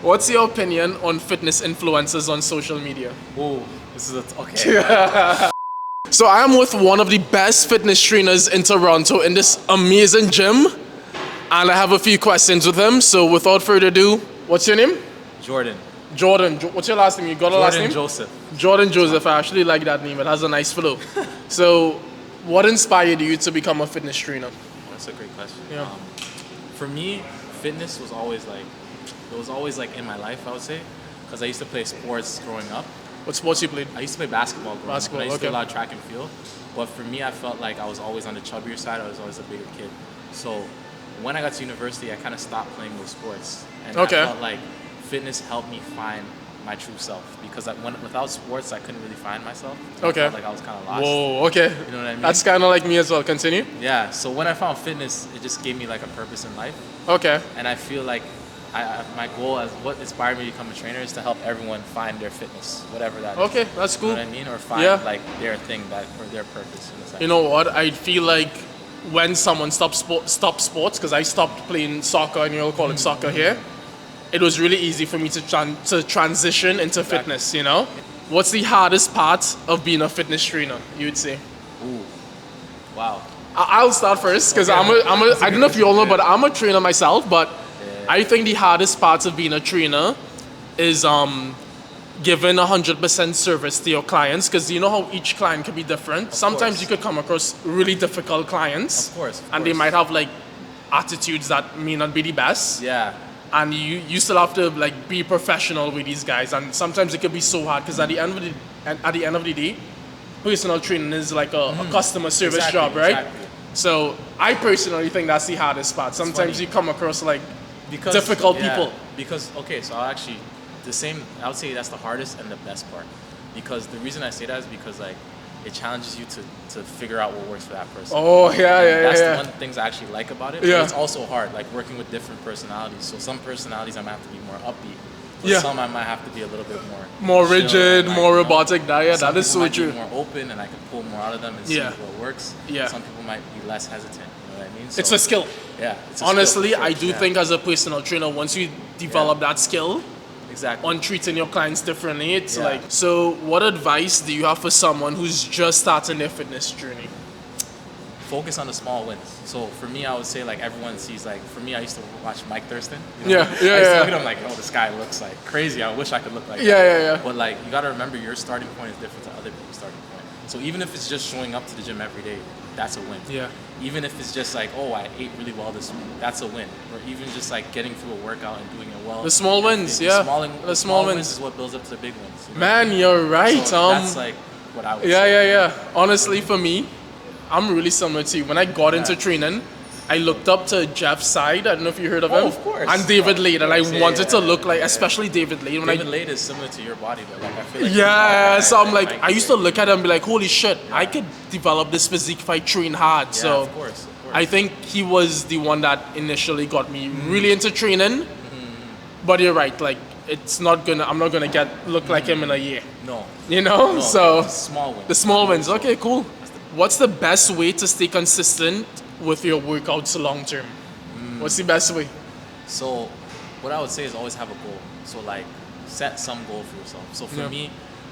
What's your opinion on fitness influencers on social media? Ooh, this is okay. So I am with one of the best fitness trainers in Toronto in this amazing gym, and I have a few questions with him. So without further ado, what's your name? Jordan. Jordan. What's your last name? You got a last Jordan name? Joseph. Jordan Joseph. I actually like that name. It has a nice flow. So, what inspired you to become a fitness trainer? That's a great question. Yeah. For me, fitness was always like in my life, I would say, because I used to play sports growing up. What sports you played? I used to play basketball growing Basketball, up. And I used to okay. do a lot of track and field. But for me, I felt like I was always on the chubbier side. I was always a bigger kid. So when I got to university, I kind of stopped playing those sports. And Okay. I felt like fitness helped me find my true self, because without sports, I couldn't really find myself. Okay. I felt like I was kind of lost. Whoa, okay. You know what I mean? That's kind of like me as well. Continue. Yeah, so when I found fitness, it just gave me like a purpose in life. Okay. And I feel like my goal, as what inspired me to become a trainer, is to help everyone find their fitness, whatever that is. Okay, that's cool. You know what I mean? Or find Yeah. like their thing, or their purpose in a sense. You know what? I feel like when someone stops sports, because I stopped playing soccer, and you'll call it soccer here, it was really easy for me to transition into fitness, you know? What's the hardest part of being a fitness trainer, you would say? Ooh, wow. I'll start first, because Okay. I don't know if you all know, but I'm a trainer myself, but I think the hardest part of being a trainer is giving 100% service to your clients, because you know how each client can be different. Sometimes course. you could come across really difficult clients, Of course, and they might have like attitudes that may not be the best. Yeah. And you still have to like be professional with these guys, and sometimes it can be so hard, because at the end of the day, personal training is like a customer service Exactly, job, right? exactly. So I personally think that's the hardest part. Sometimes funny. you come across like Because, difficult yeah, people. Because so I'll actually I would say that's the hardest and the best part. Because the reason I say that is because like it challenges you to figure out what works for that person. Oh yeah. That's the one things I actually like about it. Yeah. But it's also hard, like working with different personalities. So some personalities I might have to be more upbeat. But Yeah. some I might have to be a little bit More chill rigid, and, like, more you know, robotic diet. some That is people so might true. be more open and I can pull more out of them and see Yeah. what works. Yeah. Some people might be less hesitant. You know what I mean? It's So, a skill. yeah. It's a Honestly, skill for I sure. do Yeah. think as a personal trainer, once you develop that skill exactly. on treating your clients differently, it's Yeah. like, so what advice do you have for someone who's just starting their fitness journey? Focus on the small wins. So for me, I would say like everyone sees like, for me, I used to watch Mike Thurston. You know? Yeah, yeah, I used to yeah. look at him like, oh, this guy looks like crazy. I wish I could look like that. Yeah. But like, you gotta remember your starting point is different to other people's starting point. So even if it's just showing up to the gym every day, that's a win. Yeah. Even if it's just like, oh, I ate really well this week, that's a win. Or even just like getting through a workout and doing it well. The small wins, yeah. The small wins is what builds up to the big wins. You know? Man, you're right. So that's like what I would say. Yeah. Honestly, for me, I'm really similar to you. When I got into training, I looked up to Jeff Side. I don't know if you heard of him. Of course. And David Lade, and I Yeah, wanted to look like, yeah. especially David Lade. When David Lade is similar to your body, but like I feel like yeah, he's so all I'm like, I used to look at him and be like, holy shit, I could develop this physique if I train hard. Yeah, So of course. I think he was the one that initially got me really into training. But you're right, like I'm not gonna look like him in a year. No. You know? No, So the small wins. the small wins. Okay, cool. What's the best way to stay consistent with your workouts long term? What's the best way? So what I would say is always have a goal. So like set some goal for yourself. So for Yeah. me,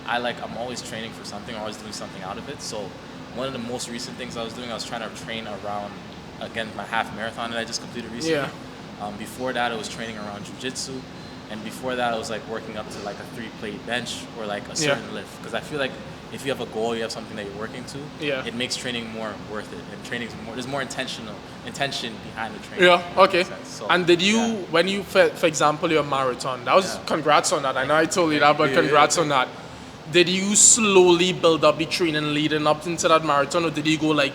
I'm always training for something, or always doing something out of it. So one of the most recent things I was doing, I was trying to train around, again, my half marathon that I just completed recently. Yeah. Before that, I was training around jujitsu. And before that, I was like working up to like a 3-plate bench or like a certain lift. Because I feel like if you have a goal, you have something that you're working to, it makes training more worth it. And there's more intention behind the training. Yeah, okay. So, And did you, when you, for example, your marathon, that was, congrats on that. I know I told you that, but congrats on that. Did you slowly build up the training leading up into that marathon, or did you go like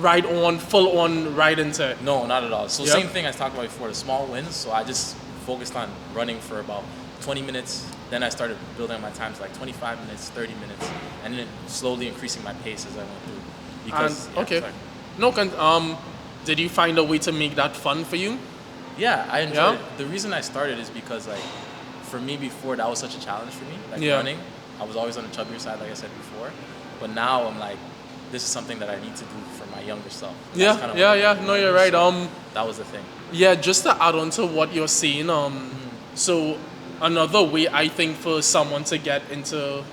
full on right into it? No, not at all. So Yeah. same thing I talked about before, the small wins. So I just focused on running for about 20 minutes. Then I started building my times like 25 minutes, 30 minutes, and then slowly increasing my pace as I went through. Because, okay. No, did you find a way to make that fun for you? Yeah, I enjoyed Yeah? it. The reason I started is because like, for me before, that was such a challenge for me. Like Yeah. running, I was always on the chubbier side, like I said before. But now I'm like, this is something that I need to do for my younger self. That's kinda what I Yeah. do, No, you you're know? right. So that was the thing. Yeah, just to add on to what you're saying, So another way I think for someone to get into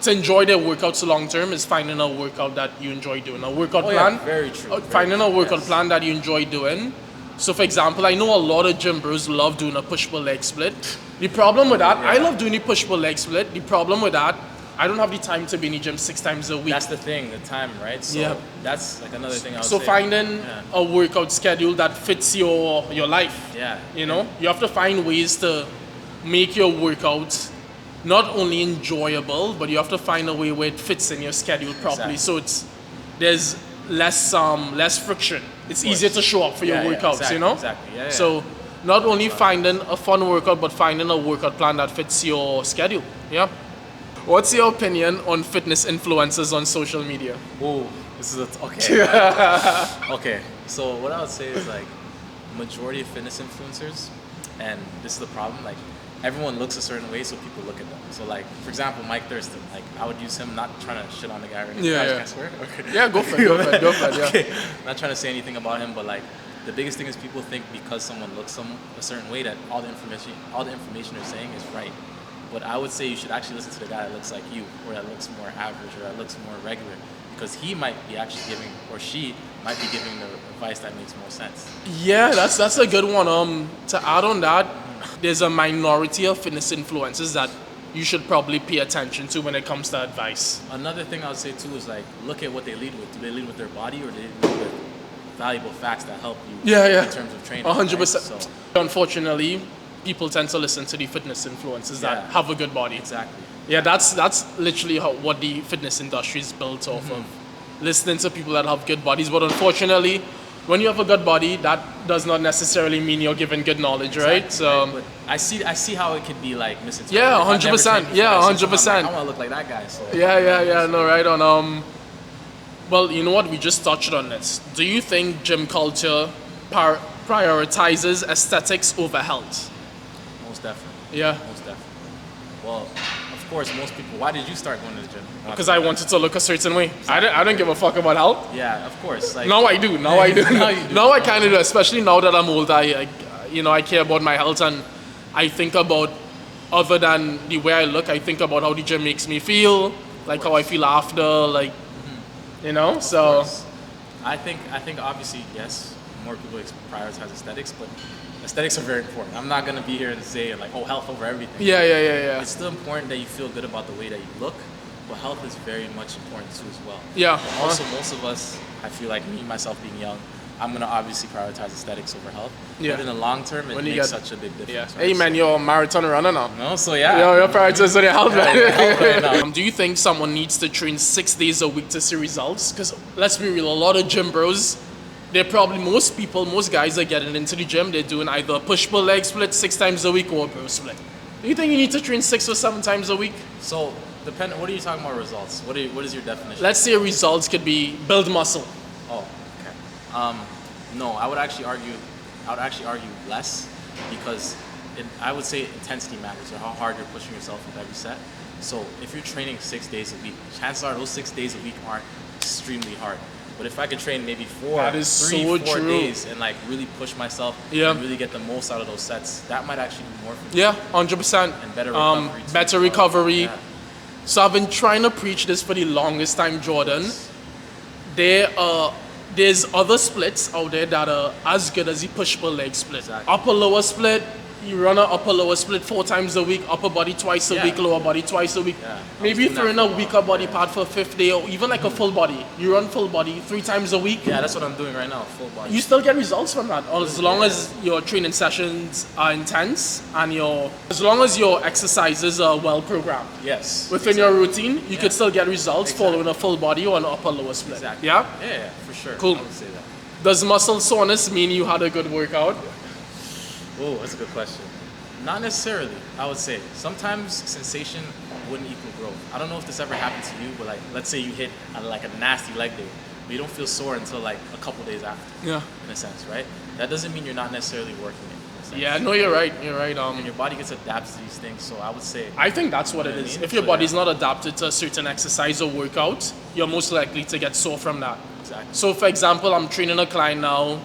to enjoy their workouts long term is finding a workout that you enjoy doing. A workout plan. Yeah, very true. Finding a workout plan that you enjoy doing. So for example, I know a lot of gym bros love doing a push-pull leg split. The problem with that, I love doing the push-pull leg split. The problem with that, I don't have the time to be in the gym 6 times a week. That's the thing, the time, right? So that's like another thing I would say. So finding a workout schedule that fits your life. Yeah. You know, you have to find ways to make your workouts not only enjoyable, but you have to find a way where it fits in your schedule properly. Exactly. So there's less friction. It's easier to show up for your workouts, exactly, you know? Exactly. Yeah, So not only finding a fun workout, but finding a workout plan that fits your schedule. Yeah. What's your opinion on fitness influencers on social media? Oh, this is okay. Okay. So what I would say is like majority of fitness influencers, and this is the problem, like everyone looks a certain way, so people look at them. So like, for example, Mike Thurston, like I would use him, not trying to shit on the guy or anything. Can I swear? Okay. Yeah, go for it, yeah. Okay. Not trying to say anything about him, but like the biggest thing is people think because someone looks a certain way that all the information they're saying is right. But I would say you should actually listen to the guy that looks like you, or that looks more average, or that looks more regular, because he might be actually giving, or she might be giving the advice that makes more sense. Yeah, that's a good one. To add on that, there's a minority of fitness influencers that you should probably pay attention to when it comes to advice. Another thing I would say too is like look at what they lead with. Do they lead with their body, or do they lead with valuable facts that help you in terms of training? 100%. Right? So, unfortunately, people tend to listen to the fitness influencers that have a good body. Exactly. Yeah, that's literally what the fitness industry is built off of. Listening to people that have good bodies. But unfortunately, when you have a good body, that does not necessarily mean you're given good knowledge, right? So but I see how it could be like misinterpreted. Yeah, 100%. Yeah, 100%. I want to look like that guy. So. Yeah. No, right on. Well, you know what? We just touched on this. Do you think gym culture prioritizes aesthetics over health? Most definitely. Yeah. Most definitely. Well, of course, most people. Why did you start going to the gym? Because I wanted to look a certain way. I don't give a fuck about health. Yeah, of course. Like, now I do. Now I do. Now I kind of do. Especially now that I'm older, I care about my health, and I think about, other than the way I look, I think about how the gym makes me feel, like how I feel after, like, you know. So I think obviously yes, more people prioritize aesthetics, but aesthetics are very important. I'm not gonna be here and say like, oh, health over everything. Yeah. It's still important that you feel good about the way that you look, but health is very much important too as well. Yeah. But also, most of us, I feel like me myself being young, I'm gonna obviously prioritize aesthetics over health. Yeah. But in the long term, it makes such a big difference. Yeah. Right? Hey man, you're a marathon runner now. No, so yeah. You're prioritizing your health, right? Do you think someone needs to train 6 days a week to see results? Because let's be real, a lot of gym bros, most guys are getting into the gym, they're doing either a push-pull leg split 6 times a week or a bro split. Do you think you need to train 6 or 7 times a week? So, what are you talking about results? What is your definition? Let's say results could be build muscle. Oh, okay. No, I would actually argue less, because I would say intensity matters, or how hard you're pushing yourself with every set. So if you're training 6 days a week, chances are those 6 days a week aren't extremely hard. But if I could train maybe 4 days and like really push myself and really get the most out of those sets, that might actually do more for me. Yeah, 100%. And better recovery. Better recovery. Yeah. So I've been trying to preach this for the longest time, Jordan. There's other splits out there that are as good as the push-pull leg split. Exactly. Upper-lower split, you run an upper-lower split 4 times a week, upper body twice a week, lower body twice a week. Yeah. Maybe throw in a weaker body part for a 5th day, or even like a full body. You run full body 3 times a week. Yeah, that's what I'm doing right now, full body. You still get results from that, as long as your training sessions are intense and as long as your exercises are well programmed. Yes. Within your routine, you could still get results following a full body or an upper-lower split. Exactly. Yeah? Yeah, for sure. Cool. I would say that. Does muscle soreness mean you had a good workout? Oh, that's a good question. Not necessarily, I would say. Sometimes sensation wouldn't equal growth. I don't know if this ever happened to you, but like, let's say you hit like a nasty leg day, but you don't feel sore until like a couple days after. Yeah. In a sense, right? That doesn't mean you're not necessarily working it. In a sense. Yeah, no, you're right. You're right. And your body gets adapted to these things, so I would say. I think that's what it is. If your body's not adapted to a certain exercise or workout, you're most likely to get sore from that. Exactly. So, for example, I'm training a client now.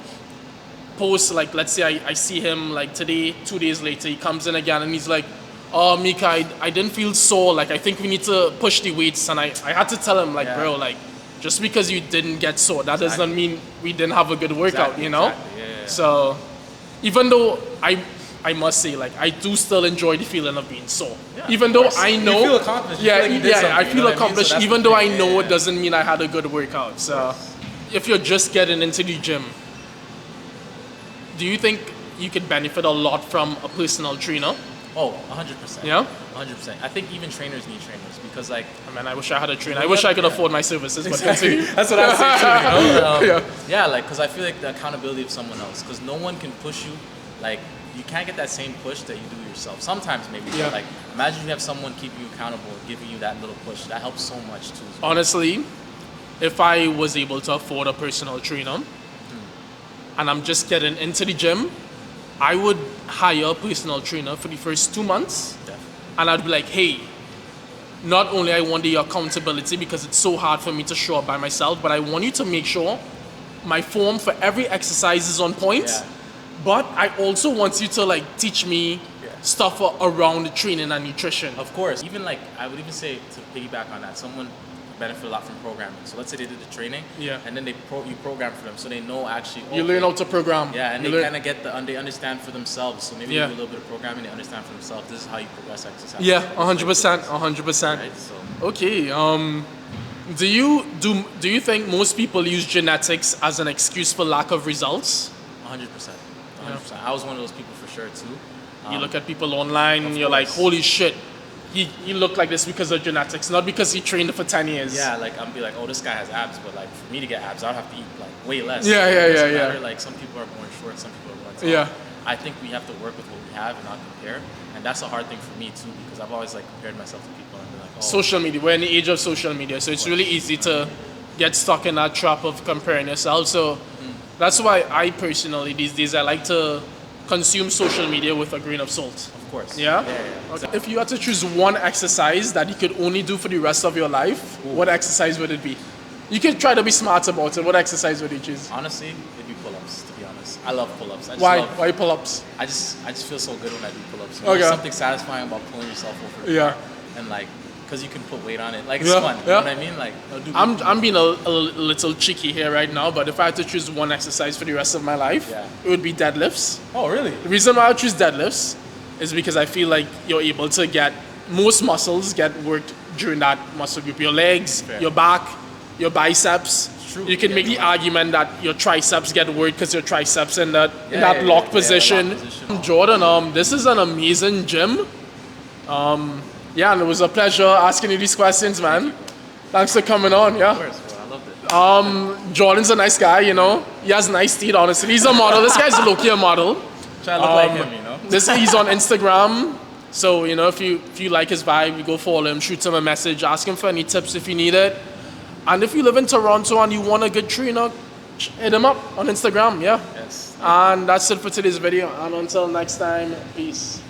post, like, let's say I see him like today, 2 days later, he comes in again and he's like, oh, Mika, I didn't feel sore. Like, I think we need to push the weights. And I had to tell him, like, bro, like, just because you didn't get sore, that doesn't mean we didn't have a good workout, you know? Exactly. Yeah. So, even though I must say, like, I do still enjoy the feeling of being sore. Yeah, even though I know, you feel accomplished. I feel accomplished. So even though I know it doesn't mean I had a good workout. So, if you're just getting into the gym, do you think you could benefit a lot from a personal trainer? Oh, 100%. Yeah? 100%. I think even trainers need trainers because, like... I mean, I wish I had a trainer. I wish I could afford my services, but continue. That's what I say too, you know? Yeah, like, because I feel like the accountability of someone else. Because no one can push you. Like, you can't get that same push that you do yourself. Sometimes maybe. But, like, imagine you have someone keeping you accountable and giving you that little push. That helps so much too. Honestly, if I was able to afford a personal trainer and I'm just getting into the gym, I would hire a personal trainer for the first 2 months. Definitely. And I'd be like, hey, not only I want the accountability because it's so hard for me to show up by myself, but I want you to make sure my form for every exercise is on point. Yeah. But I also want you to like teach me stuff around training and nutrition. Of course. Even like, I would even say to piggyback on that, someone benefit a lot from programming. So let's say they did the training, and then you program for them, so they know actually. You learn how to program. Yeah, and they kind of they understand for themselves. So maybe they do a little bit of programming, they understand for themselves. This is how you progress exercise. Yeah, 100%, 100%. Right, so. Okay. Do you think most people use genetics as an excuse for lack of results? 100%. 100%. I was one of those people for sure too. You look at people online, and you're like, holy shit. He looked like this because of genetics, not because he trained for 10 years. Yeah, like I'm be like, oh, this guy has abs, but like for me to get abs, I would have to eat like way less. Yeah. Like some people are born short, some people are born tall. Yeah. I think we have to work with what we have and not compare, and that's a hard thing for me too because I've always like compared myself to people and been like, oh. Social media. We're in the age of social media, so it's really easy to get stuck in that trap of comparing yourself. So that's why I personally these days I like to consume social media with a grain of salt. Of course. Yeah? Exactly. If you had to choose one exercise that you could only do for the rest of your life, what exercise would it be? You can try to be smart about it. What exercise would you choose? Honestly, it'd be pull-ups, to be honest. I love pull-ups. Why pull-ups? I just feel so good when I do pull-ups. There's something satisfying about pulling yourself over the bar. And like, because you can put weight on it. Like, it's fun. You know what I mean? Like, I'm being a little cheeky here right now, but if I had to choose one exercise for the rest of my life, it would be deadlifts. Oh, really? The reason why I choose deadlifts is because I feel like you're able to get most muscles get worked during that muscle group. Your legs, your back, your biceps. True. You can make the argument that your triceps get worked because your triceps in that locked position. Jordan, this is an amazing gym. And it was a pleasure asking you these questions, man. Thanks for coming on, Of course, bro. I loved it. Jordan's a nice guy, you know. He has nice teeth, honestly. He's a model. This guy's a low-key model. Try to look like him, you know. He's on Instagram. So, you know, if you like his vibe, you go follow him, shoot him a message, ask him for any tips if you need it. And if you live in Toronto and you want a good trainer, hit him up on Instagram, Yes. And that's it for today's video. And until next time, peace.